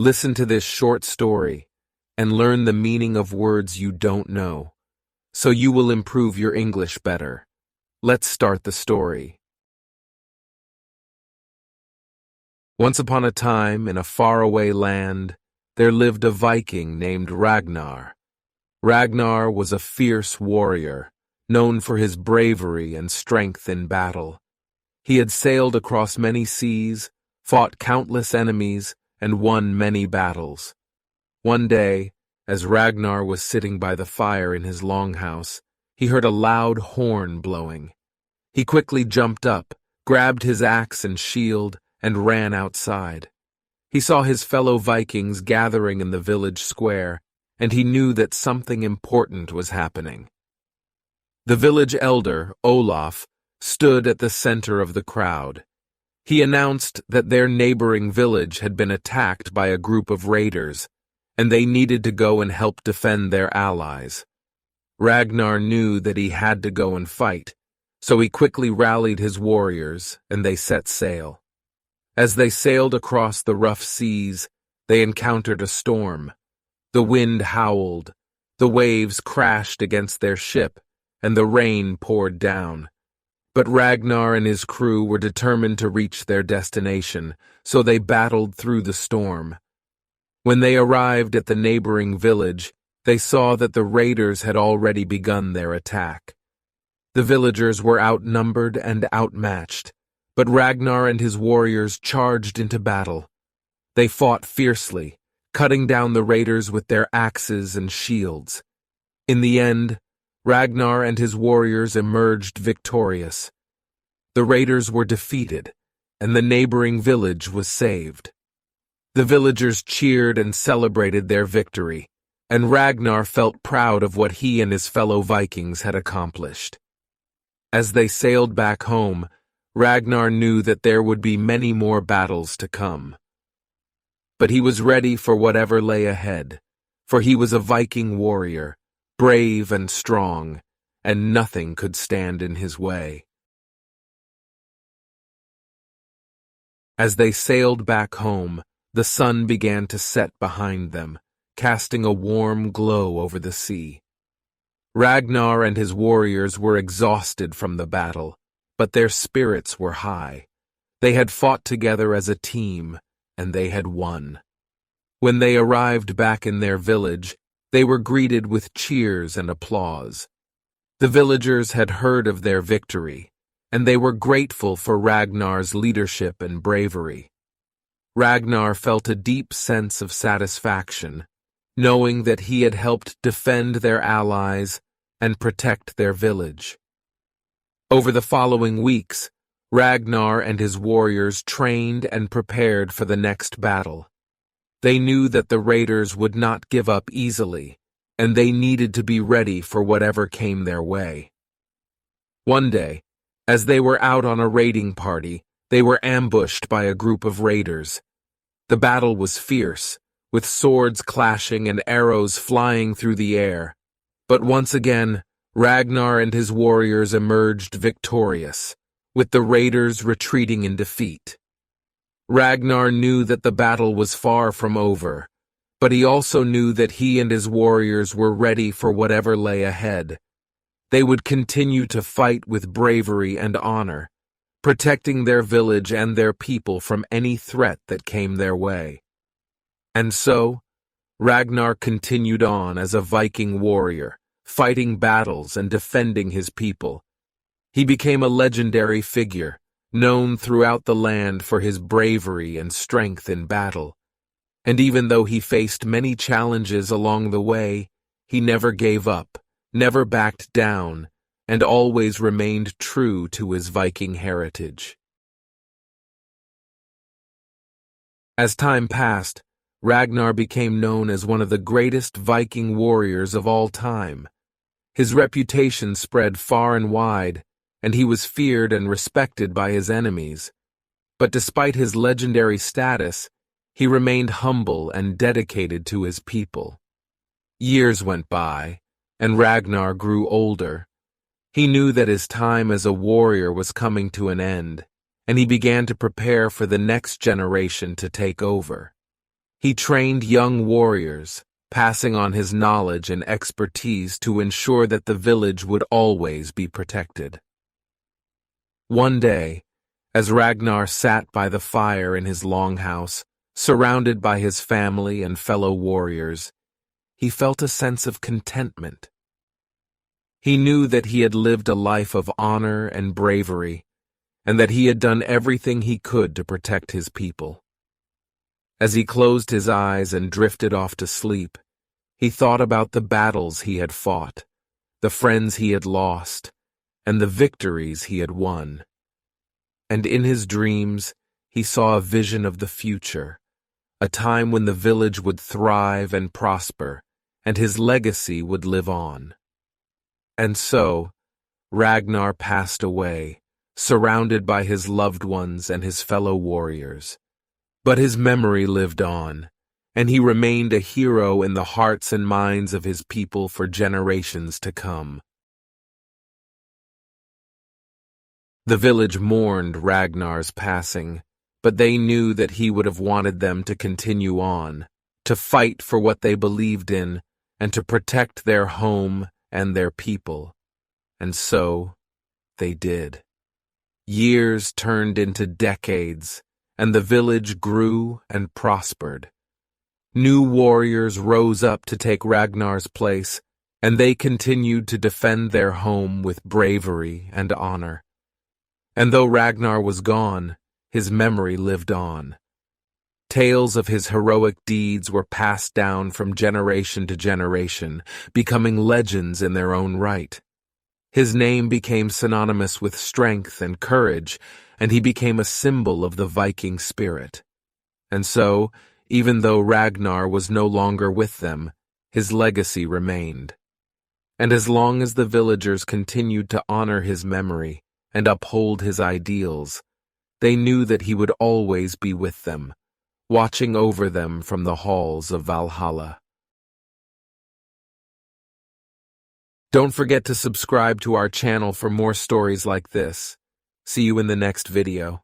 Listen to this short story and learn the meaning of words you don't know, so you will improve your English better. Let's start the story. Once upon a time, in a faraway land, there lived a Viking named Ragnar. Ragnar was a fierce warrior, known for his bravery and strength in battle. He had sailed across many seas, fought countless enemies, and won many battles. One day, as Ragnar was sitting by the fire in his longhouse, he heard a loud horn blowing. He quickly jumped up, grabbed his axe and shield, and ran outside. He saw his fellow Vikings gathering in the village square, and he knew that something important was happening. The village elder, Olaf, stood at the center of the crowd. He announced that their neighboring village had been attacked by a group of raiders, and they needed to go and help defend their allies. Ragnar knew that he had to go and fight, so he quickly rallied his warriors, and they set sail. As they sailed across the rough seas, they encountered a storm. The wind howled, the waves crashed against their ship, and the rain poured down. But Ragnar and his crew were determined to reach their destination, so they battled through the storm. When they arrived at the neighboring village, they saw that the raiders had already begun their attack. The villagers were outnumbered and outmatched, but Ragnar and his warriors charged into battle. They fought fiercely, cutting down the raiders with their axes and shields. In the end, Ragnar and his warriors emerged victorious. The raiders were defeated, and the neighboring village was saved. The villagers cheered and celebrated their victory, and Ragnar felt proud of what he and his fellow Vikings had accomplished. As they sailed back home, Ragnar knew that there would be many more battles to come. But he was ready for whatever lay ahead, for he was a Viking warrior, brave and strong, and nothing could stand in his way. As they sailed back home, the sun began to set behind them, casting a warm glow over the sea. Ragnar and his warriors were exhausted from the battle, but their spirits were high. They had fought together as a team, and they had won. When they arrived back in their village, they were greeted with cheers and applause. The villagers had heard of their victory, and they were grateful for Ragnar's leadership and bravery. Ragnar felt a deep sense of satisfaction, knowing that he had helped defend their allies and protect their village. Over the following weeks, Ragnar and his warriors trained and prepared for the next battle. They knew that the raiders would not give up easily, and they needed to be ready for whatever came their way. One day, as they were out on a raiding party, they were ambushed by a group of raiders. The battle was fierce, with swords clashing and arrows flying through the air. But once again, Ragnar and his warriors emerged victorious, with the raiders retreating in defeat. Ragnar knew that the battle was far from over, but he also knew that he and his warriors were ready for whatever lay ahead. They would continue to fight with bravery and honor, protecting their village and their people from any threat that came their way. And so, Ragnar continued on as a Viking warrior, fighting battles and defending his people. He became a legendary figure, known throughout the land for his bravery and strength in battle. And even though he faced many challenges along the way, he never gave up, never backed down, and always remained true to his Viking heritage. As time passed, Ragnar became known as one of the greatest Viking warriors of all time. His reputation spread far and wide, and he was feared and respected by his enemies. But despite his legendary status, he remained humble and dedicated to his people. Years went by, and Ragnar grew older. He knew that his time as a warrior was coming to an end, and he began to prepare for the next generation to take over. He trained young warriors, passing on his knowledge and expertise to ensure that the village would always be protected. One day, as Ragnar sat by the fire in his longhouse, surrounded by his family and fellow warriors, he felt a sense of contentment. He knew that he had lived a life of honor and bravery, and that he had done everything he could to protect his people. As he closed his eyes and drifted off to sleep, he thought about the battles he had fought, the friends he had lost, and the victories he had won. And in his dreams, he saw a vision of the future, a time when the village would thrive and prosper, and his legacy would live on. And so, Ragnar passed away, surrounded by his loved ones and his fellow warriors. But his memory lived on, and he remained a hero in the hearts and minds of his people for generations to come. The village mourned Ragnar's passing, but they knew that he would have wanted them to continue on, to fight for what they believed in, and to protect their home and their people. And so, they did. Years turned into decades, and the village grew and prospered. New warriors rose up to take Ragnar's place, and they continued to defend their home with bravery and honor. And though Ragnar was gone, his memory lived on. Tales of his heroic deeds were passed down from generation to generation, becoming legends in their own right. His name became synonymous with strength and courage, and he became a symbol of the Viking spirit. And so, even though Ragnar was no longer with them, his legacy remained. And as long as the villagers continued to honor his memory and uphold his ideals, they knew that he would always be with them, watching over them from the halls of Valhalla. Don't forget to subscribe to our channel for more stories like this. See you in the next video.